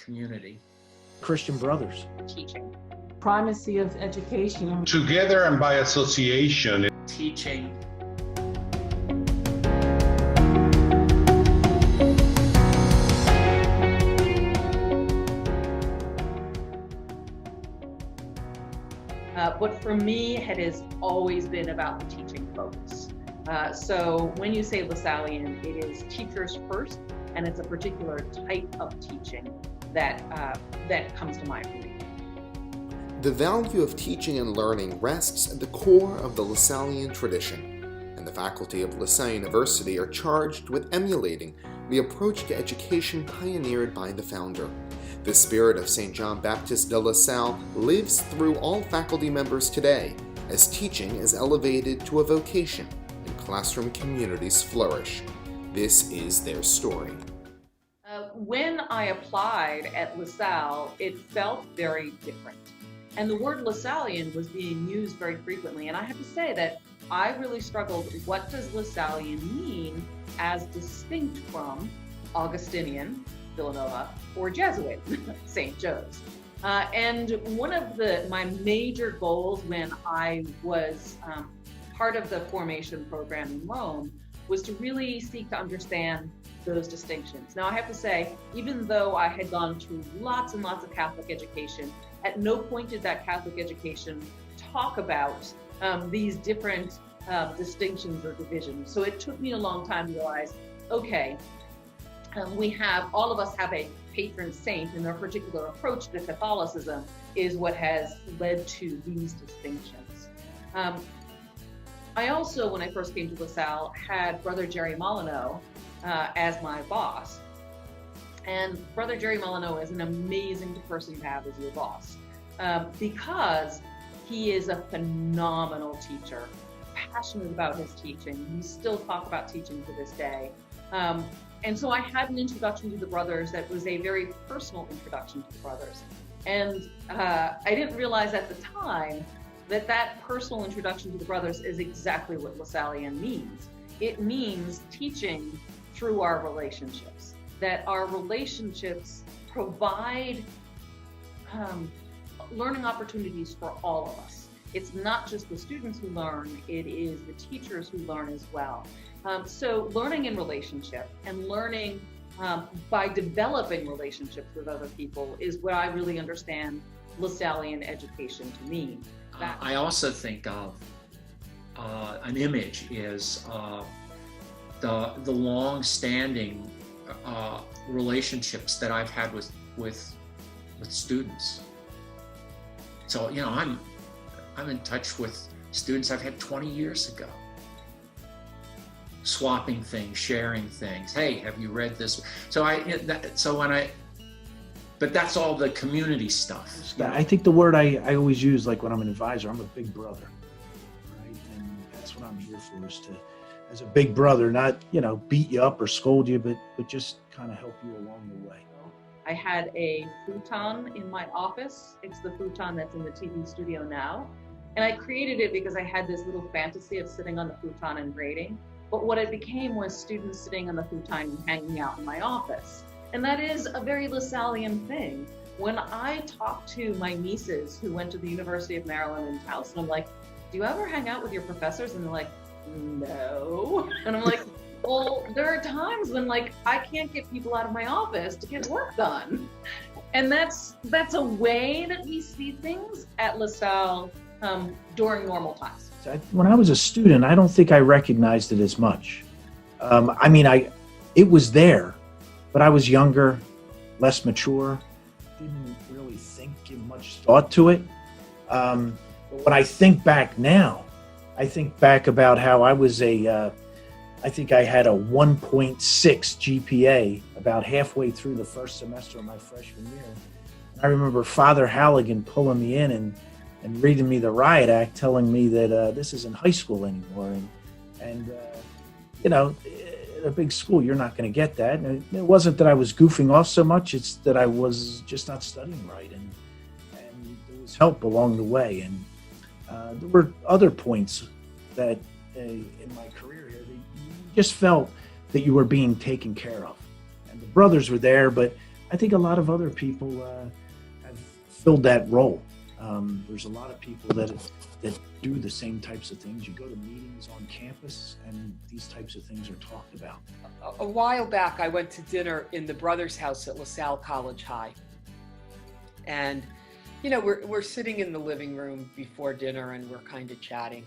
community. Christian brothers. Teaching. Primacy of education. Together and by association. Teaching. But for me, it has always been about the teaching focus. So when you say Lasallian, it is teachers first, and it's a particular type of teaching that comes to mind for me. The value of teaching and learning rests at the core of the Lasallian tradition, and the faculty of LaSalle University are charged with emulating the approach to education pioneered by the founder. The spirit of St. John Baptist de La Salle lives through all faculty members today, as teaching is elevated to a vocation and classroom communities flourish. This is their story. When I applied at LaSalle, it felt very different. And the word Lasallian was being used very frequently. And I have to say that I really struggled. What does Lasallian mean as distinct from Augustinian, Villanova, or Jesuit, St. Joe's? And one of my major goals when I was part of the formation program in Rome was to really seek to understand those distinctions. Now I have to say, even though I had gone through lots and lots of Catholic education, at no point did that Catholic education talk about these different distinctions or divisions. So it took me a long time to realize, okay, all of us have a patron saint, and their particular approach to Catholicism is what has led to these distinctions. I also, when I first came to LaSalle, had Brother Jerry Molyneux as my boss. And Brother Jerry Molyneux is an amazing person to have as your boss because he is a phenomenal teacher, passionate about his teaching. We still talk about teaching to this day. And so I had an introduction to the brothers that was a very personal introduction to the brothers. And I didn't realize at the time that personal introduction to the brothers is exactly what Lasallian means. It means teaching through our relationships, that our relationships provide learning opportunities for all of us. It's not just the students who learn, it is the teachers who learn as well. So learning in relationship and learning by developing relationships with other people is what I really understand Lasallian education to mean. I also think of an image is the long-standing relationships that I've had with students. So I'm in touch with students I've had 20 years ago, swapping things, sharing things. Hey, have you read this? But that's all the community stuff. Yeah, I think the word I always use, like when I'm an advisor, I'm a big brother, right? And that's what I'm here for, is to, as a big brother, not, beat you up or scold you, but just kind of help you along the way. I had a futon in my office. It's the futon that's in the TV studio now. And I created it because I had this little fantasy of sitting on the futon and grading. But what it became was students sitting on the futon and hanging out in my office. And that is a very Lasallian thing. When I talk to my nieces who went to the University of Maryland in Towson, I'm like, do you ever hang out with your professors? And they're like, no. And I'm like, well, there are times when I can't get people out of my office to get work done. And that's a way that we see things at LaSalle during normal times. When I was a student, I don't think I recognized it as much. It was there, but I was younger, less mature, didn't really give much thought to it. But when I think back now, I think back about how I was I think I had a 1.6 GPA about halfway through the first semester of my freshman year. And I remember Father Halligan pulling me in and reading me the riot act, telling me that this isn't high school anymore. And in a big school, you're not going to get that. And it wasn't that I was goofing off so much, it's that I was just not studying right. And there was help along the way. And there were other points that in my career here, that you just felt that you were being taken care of. And the brothers were there, but I think a lot of other people have filled that role. There's a lot of people that do the same types of things. You go to meetings on campus and these types of things are talked about. A while back, I went to dinner in the brother's house at Lasalle College High. And, you know, we're sitting in the living room before dinner and we're kind of chatting.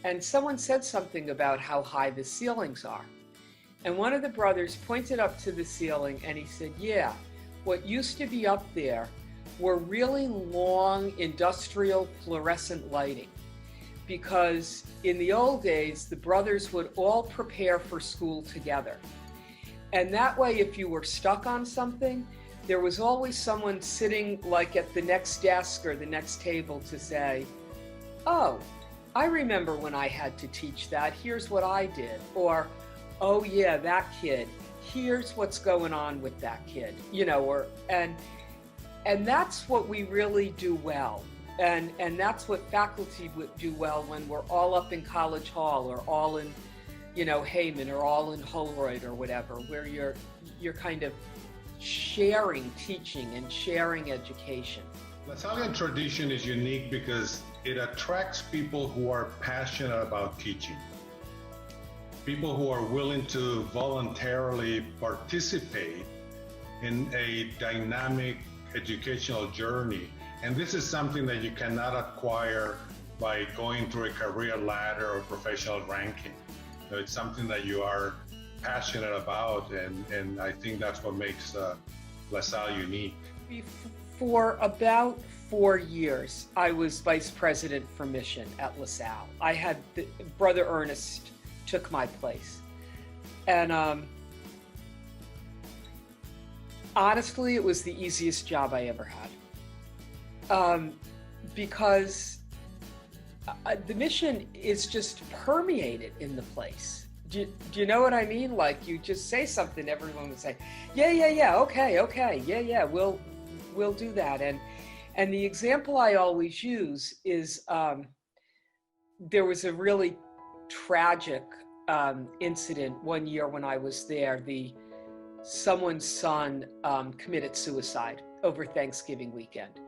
And someone said something about how high the ceilings are. And one of the brothers pointed up to the ceiling and he said, yeah, what used to be up there were really long industrial fluorescent lighting. Because in the old days, the brothers would all prepare for school together. And that way, if you were stuck on something, there was always someone sitting like at the next desk or the next table to say, oh, I remember when I had to teach that, here's what I did. Or, oh yeah, that kid, here's what's going on with that kid, you know, and that's what we really do well. And that's what faculty would do well when we're all up in College Hall or all in, you know, Heyman or all in Holroyd or whatever, where you're kind of sharing teaching and sharing education. Lasallian tradition is unique because it attracts people who are passionate about teaching. People who are willing to voluntarily participate in a dynamic educational journey. And this is something that you cannot acquire by going through a career ladder or professional ranking. So it's something that you are passionate about, and I think that's what makes LaSalle unique. For about 4 years, I was vice president for mission at LaSalle. I had Brother Ernest took my place. And honestly, it was the easiest job I ever had. Because the mission is just permeated in the place. Do you know what I mean? Like, you just say something, everyone would say, yeah, okay, yeah, we'll do that. And the example I always use is there was a really tragic incident one year when I was there. Someone's son committed suicide over Thanksgiving weekend.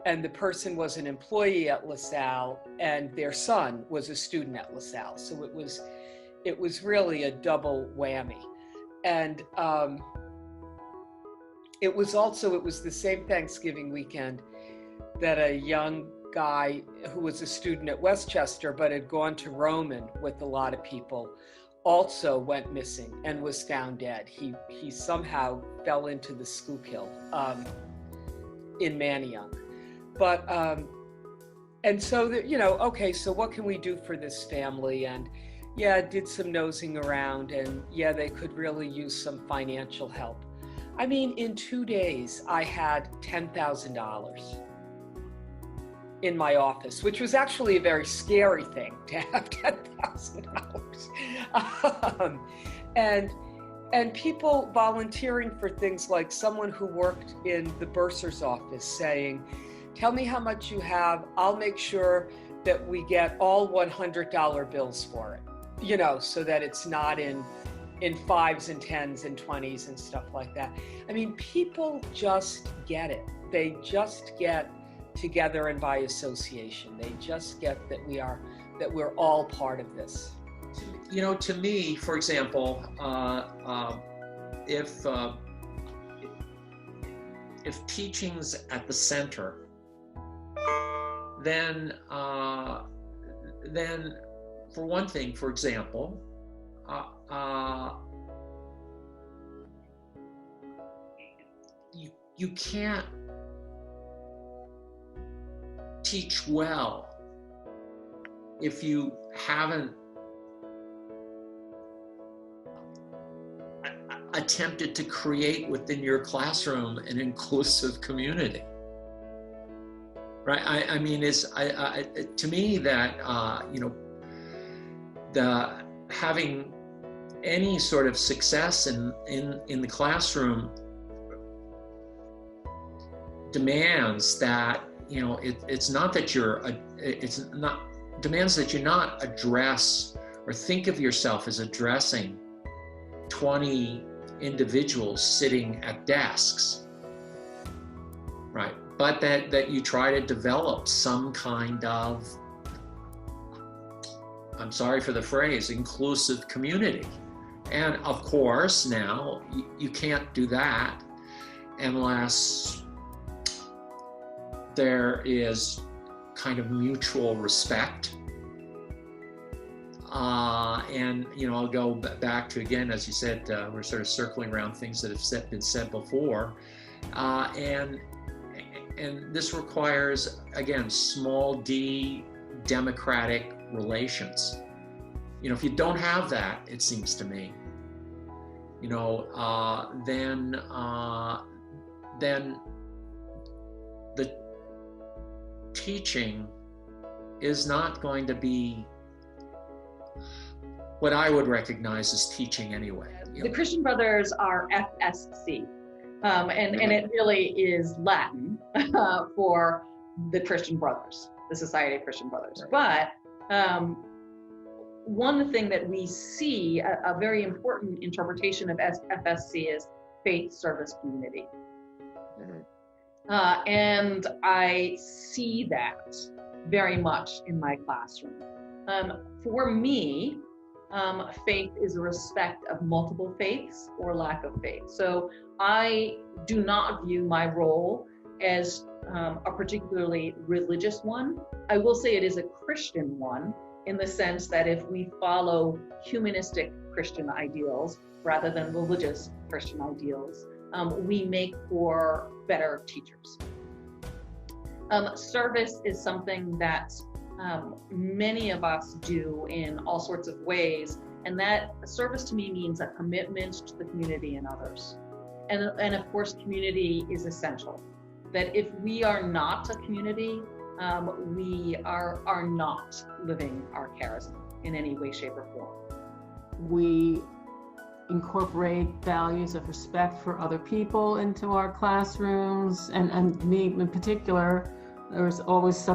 And the person was an employee at LaSalle and their son was a student at LaSalle. So it was really a double whammy. And it was the same Thanksgiving weekend that a young guy who was a student at Westchester but had gone to Roman with a lot of people also went missing and was found dead. He somehow fell into the Schuylkill in Manayunk. But, and so, okay, so what can we do for this family? And yeah, did some nosing around, and yeah, they could really use some financial help. I mean, in 2 days, I had $10,000 in my office, which was actually a very scary thing to have $10,000. And people volunteering for things like someone who worked in the bursar's office saying, tell me how much you have, I'll make sure that we get all $100 bills for it, so that it's not in 5s and 10s and 20s and stuff like that. I mean, people just get it. They just get together and by association. They just get that we're all part of this. To me, for example, if teaching's at the center, then for one thing, for example, you can't teach well if you haven't attempted to create within your classroom an inclusive community. Right? I mean, to me that having any sort of success in the classroom demands that demands that you not address or think of yourself as addressing 20 individuals sitting at desks, right? But that you try to develop some kind of, I'm sorry for the phrase, inclusive community. And of course, now you can't do that unless there is kind of mutual respect. And, I'll go back to, again, as you said, we're sort of circling around things that have been said before. And this requires, again, small d democratic relations. If you don't have that, it seems to me, then the teaching is not going to be what I would recognize as teaching anyway. The Christian Brothers are FSC, and it really is Latin for the Christian Brothers, the Society of Christian Brothers. Right. But one thing that we see, a very important interpretation of FSC is faith, service, community. And I see that very much in my classroom. For me, faith is a respect of multiple faiths or lack of faith. So I do not view my role as a particularly religious one. I will say it is a Christian one, in the sense that if we follow humanistic Christian ideals rather than religious Christian ideals, we make for better teachers. Service is something that many of us do in all sorts of ways, and that service to me means a commitment to the community and others. And of course, community is essential. That if we are not a community, we are not living our charism in any way, shape, or form. We incorporate values of respect for other people into our classrooms, and me in particular, there's always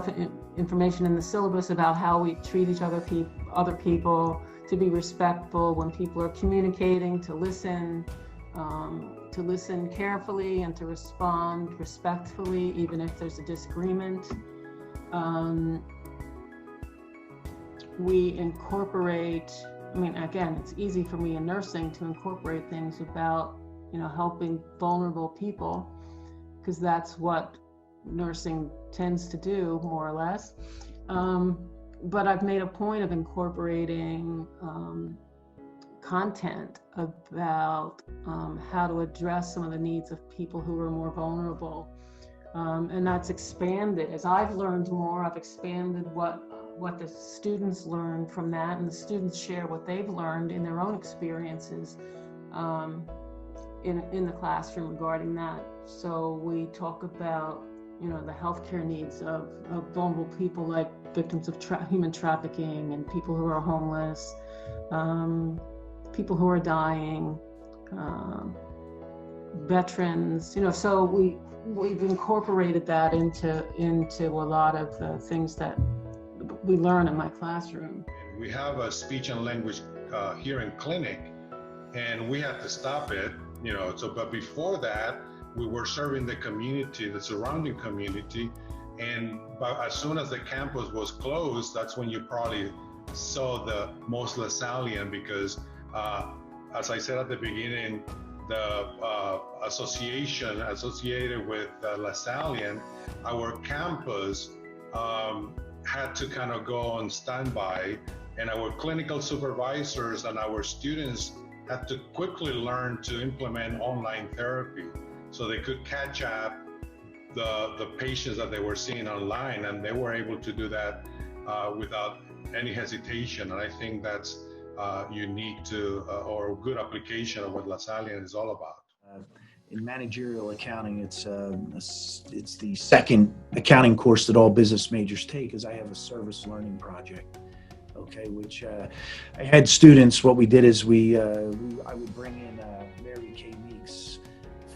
information in the syllabus about how we treat other people, to be respectful when people are communicating, to listen carefully and to respond respectfully, even if there's a disagreement. We incorporate, again, it's easy for me in nursing to incorporate things about, helping vulnerable people, because that's what nursing tends to do, more or less. But I've made a point of incorporating content about how to address some of the needs of people who are more vulnerable. And that's expanded. As I've learned more, I've expanded what the students learn from that, and the students share what they've learned in their own experiences in the classroom regarding that. So we talk about, the healthcare needs of vulnerable people, like victims of human trafficking and people who are homeless, people who are dying, veterans, so we've incorporated that into a lot of the things that we learn in my classroom. We have a speech and language hearing clinic, and we had to stop it, but before that, we were serving the community, the surrounding community, but as soon as the campus was closed, that's when you probably saw the most Lasallian, because as I said at the beginning, the association associated with Lasallian, our campus had to kind of go on standby, and our clinical supervisors and our students had to quickly learn to implement online therapy so they could catch up the patients that they were seeing online, and they were able to do that without any hesitation. And I think that's unique to or good application of what Lasallian is all about. In managerial accounting, it's the second accounting course that all business majors take, as I have a service learning project. Okay, which I had students. What we did is I would bring in Mary Kay Meeks,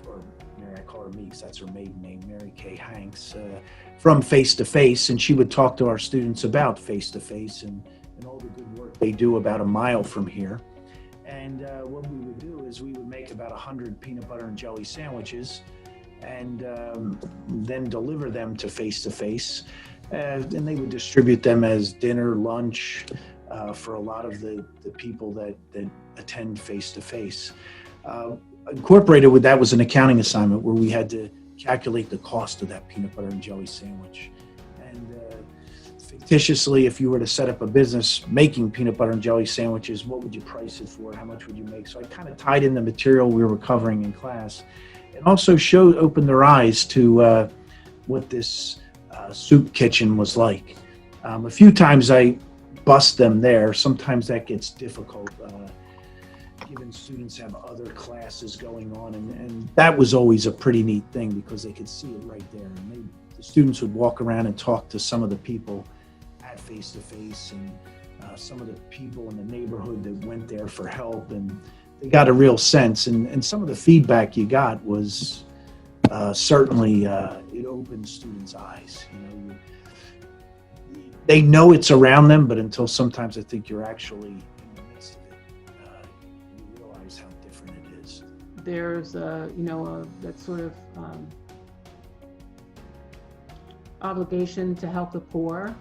or Mary, I call her Meeks. That's her maiden name, Mary Kay Hanks, from Face to Face, and she would talk to our students about Face to Face and all the good work they do about a mile from here. And what we would do is we would make about 100 peanut butter and jelly sandwiches and then deliver them to face. And they would distribute them as dinner, lunch for a lot of the people that attend face-to-face. Incorporated with that was an accounting assignment where we had to calculate the cost of that peanut butter and jelly sandwich. And fictitiously, if you were to set up a business making peanut butter and jelly sandwiches, what would you price it for? How much would you make? So I kind of tied in the material we were covering in class, and also opened their eyes to what this soup kitchen was like. A few times I bust them there. Sometimes that gets difficult, given students have other classes going on, and that was always a pretty neat thing because they could see it right there. And the students would walk around and talk to some of the people at face-to-face, and some of the people in the neighborhood that went there for help, and they got a real sense. And some of the feedback you got was certainly it opened students' eyes. They know it's around them, but until sometimes I think you're actually in the midst of it, you realize how different it is. There's that sort of obligation to help the poor,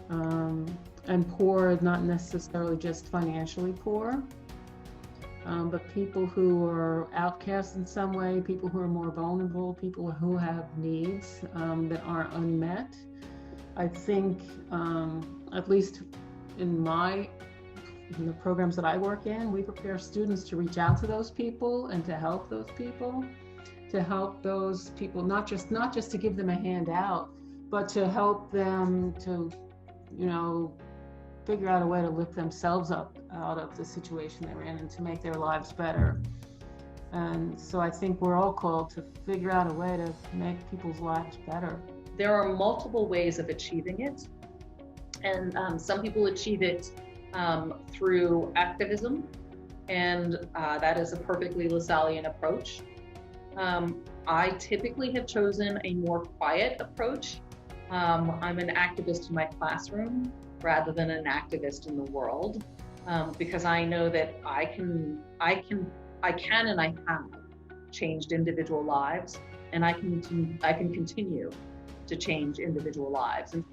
and poor is not necessarily just financially poor, but people who are outcast in some way, people who are more vulnerable, people who have needs that aren't unmet. I think, at least in the programs that I work in, we prepare students to reach out to those people and to help those people, not just to give them a handout, but to help them to, figure out a way to lift themselves up out of the situation they're in and to make their lives better. And so I think we're all called to figure out a way to make people's lives better. There are multiple ways of achieving it, and some people achieve it through activism, and that is a perfectly Lasallian approach. I typically have chosen a more quiet approach. I'm an activist in my classroom rather than an activist in the world, because I know that I can and I have changed individual lives, and I can continue to change individual lives. And